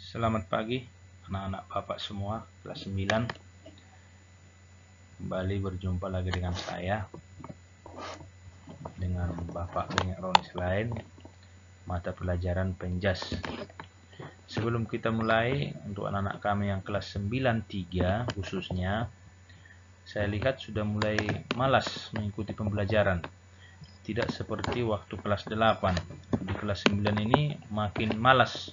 Selamat pagi anak-anak Bapak semua kelas 9. Kembali berjumpa lagi dengan saya, dengan Bapak Bengek Ronis lain, mata pelajaran Penjas. Sebelum kita mulai, untuk anak-anak kami yang kelas 93 khususnya, saya lihat sudah mulai malas mengikuti pembelajaran. Tidak seperti waktu kelas 8. Di kelas 9 ini makin malas.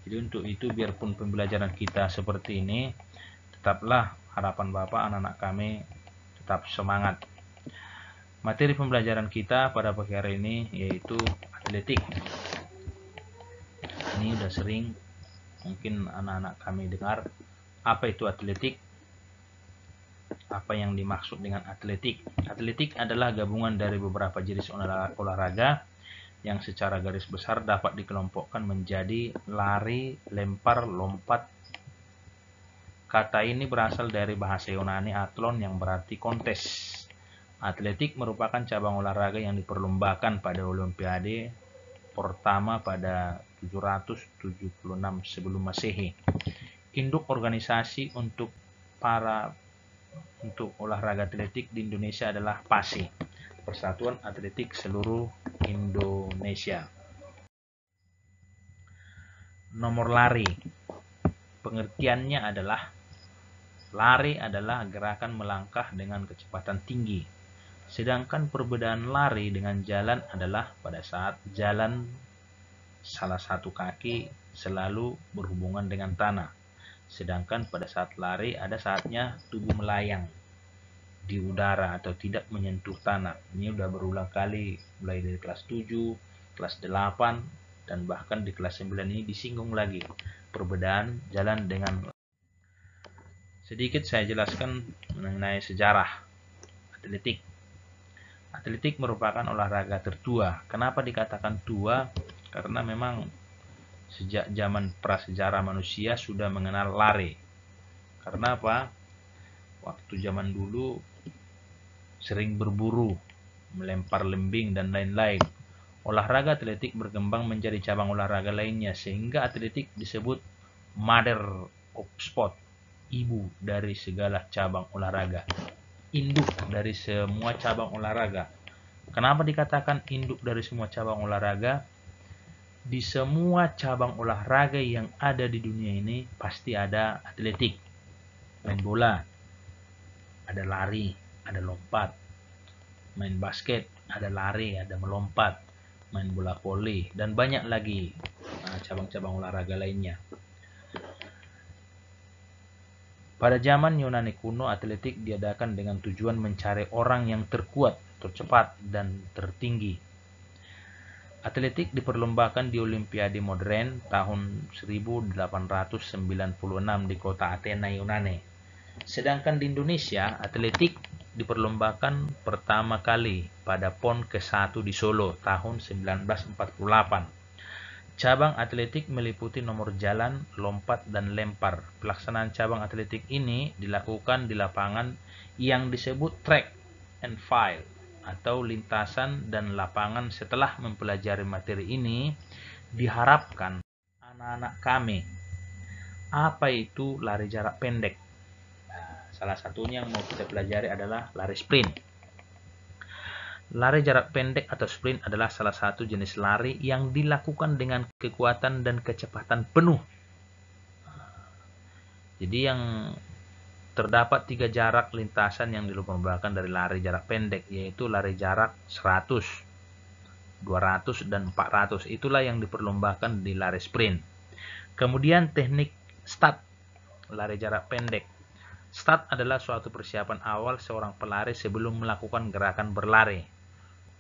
Jadi untuk itu, biarpun pembelajaran kita seperti ini, tetaplah harapan Bapak anak-anak kami tetap semangat. Materi pembelajaran kita pada pagi hari ini yaitu atletik. Ini udah sering mungkin anak-anak kami dengar apa itu atletik, apa yang dimaksud dengan atletik. Atletik adalah gabungan dari beberapa jenis olahraga yang secara garis besar dapat dikelompokkan menjadi lari, lempar, lompat. Kata ini berasal dari bahasa Yunani athlon yang berarti kontes. Atletik merupakan cabang olahraga yang diperlombakan pada Olimpiade pertama pada 776 sebelum Masehi. Induk organisasi untuk olahraga atletik di Indonesia adalah PASI, Persatuan Atletik Seluruh Indonesia. Nomor lari. Pengertiannya adalah lari adalah gerakan melangkah dengan kecepatan tinggi. Sedangkan perbedaan lari dengan jalan adalah pada saat jalan salah satu kaki selalu berhubungan dengan tanah. Sedangkan pada saat lari ada saatnya tubuh melayang di udara atau tidak menyentuh tanah. Ini udah berulang kali mulai dari kelas 7, kelas 8, dan bahkan di kelas 9 ini disinggung lagi perbedaan jalan dengan. Sedikit saya jelaskan mengenai sejarah atletik. Atletik merupakan olahraga tertua. Kenapa dikatakan tua? Karena memang sejak zaman prasejarah manusia sudah mengenal lari. Karena apa? Waktu zaman dulu sering berburu, melempar lembing dan lain-lain. Olahraga atletik berkembang menjadi cabang olahraga lainnya sehingga atletik disebut mother of sport, ibu dari segala cabang olahraga. Induk dari semua cabang olahraga. Kenapa dikatakan induk dari semua cabang olahraga? Di semua cabang olahraga yang ada di dunia ini pasti ada atletik. Main bola, ada lari, ada lompat. Main basket, ada lari, ada melompat. Main bola voli, dan banyak lagi cabang-cabang olahraga lainnya. Pada zaman Yunani kuno, atletik diadakan dengan tujuan mencari orang yang terkuat, tercepat, dan tertinggi. Atletik diperlombakan di Olimpiade modern tahun 1896 di kota Athena, Yunani. Sedangkan di Indonesia, atletik diperlombakan pertama kali pada PON ke-1 di Solo tahun 1948. Cabang atletik meliputi nomor jalan, lompat, dan lempar. Pelaksanaan cabang atletik ini dilakukan di lapangan yang disebut track and field atau lintasan dan lapangan. Setelah mempelajari materi ini, diharapkan anak-anak kami apa itu lari jarak pendek. Salah satunya yang mau kita pelajari adalah lari sprint. Lari jarak pendek atau sprint adalah salah satu jenis lari yang dilakukan dengan kekuatan dan kecepatan penuh. Jadi yang terdapat 3 jarak lintasan yang dilombakan dari lari jarak pendek, yaitu lari jarak 100, 200, dan 400. Itulah yang diperlombakan di lari sprint. Kemudian teknik start lari jarak pendek. Start adalah suatu persiapan awal seorang pelari sebelum melakukan gerakan berlari.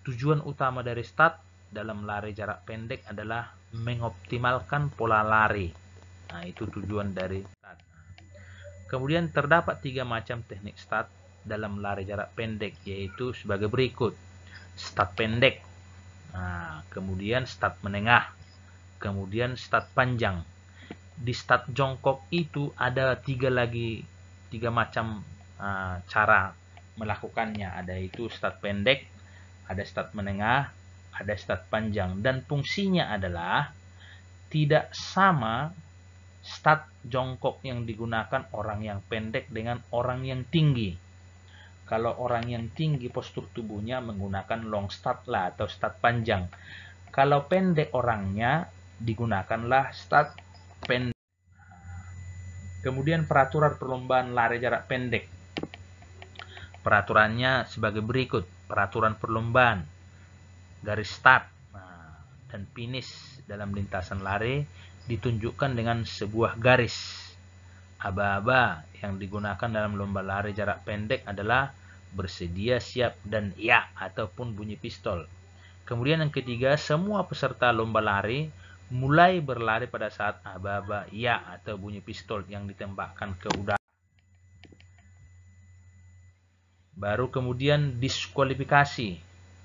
Tujuan utama dari start dalam lari jarak pendek adalah mengoptimalkan pola lari. Nah, itu tujuan dari start. Kemudian terdapat 3 macam teknik start dalam lari jarak pendek, yaitu sebagai berikut. Start pendek, kemudian start menengah, kemudian start panjang. Di start jongkok itu ada 3 macam cara melakukannya. Ada itu start pendek, ada start menengah, ada start panjang, dan fungsinya adalah tidak sama start jongkok yang digunakan orang yang pendek dengan orang yang tinggi. Kalau orang yang tinggi postur tubuhnya menggunakan long start lah atau start panjang. Kalau pendek orangnya digunakanlah start pendek. Kemudian peraturan perlombaan lari jarak pendek. Peraturannya sebagai berikut. Peraturan perlombaan. Garis start dan finish dalam lintasan lari ditunjukkan dengan sebuah garis. Aba-aba yang digunakan dalam lomba lari jarak pendek adalah bersedia siap dan ya ataupun bunyi pistol. Kemudian yang ketiga, semua peserta lomba lari mulai berlari pada saat aba-aba ya atau bunyi pistol yang ditembakkan ke udara. Baru kemudian diskualifikasi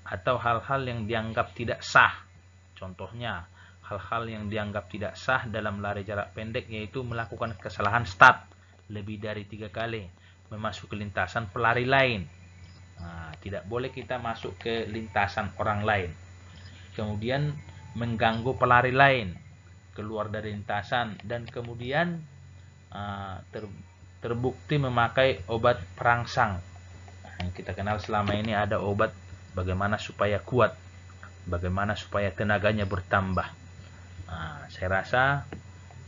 atau hal-hal yang dianggap tidak sah. Contohnya, hal-hal yang dianggap tidak sah dalam lari jarak pendek yaitu melakukan kesalahan start lebih dari 3 kali, memasuki lintasan pelari lain. Tidak boleh kita masuk ke lintasan orang lain. Kemudian mengganggu pelari lain, keluar dari lintasan, dan kemudian terbukti memakai obat perangsang. Yang kita kenal selama ini ada obat bagaimana supaya kuat, bagaimana supaya tenaganya bertambah. Saya rasa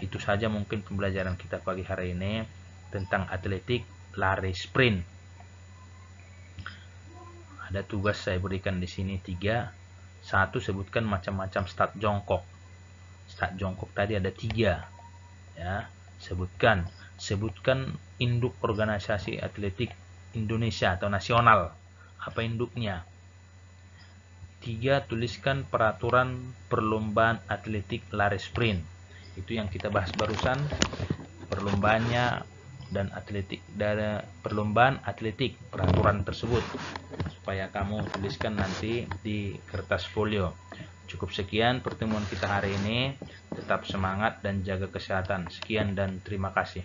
itu saja mungkin pembelajaran kita pagi hari ini tentang atletik lari sprint. Ada tugas saya berikan di sini 3. 1, sebutkan macam-macam start jongkok. Start jongkok tadi ada 3. Ya, sebutkan induk organisasi atletik Indonesia atau nasional. Apa induknya? 3, tuliskan peraturan perlombaan atletik lari sprint. Itu yang kita bahas barusan, perlombaannya dan perlombaan atletik, peraturan tersebut, supaya kamu tuliskan nanti di kertas folio. Cukup sekian pertemuan kita hari ini. Tetap semangat dan jaga kesehatan. Sekian dan terima kasih.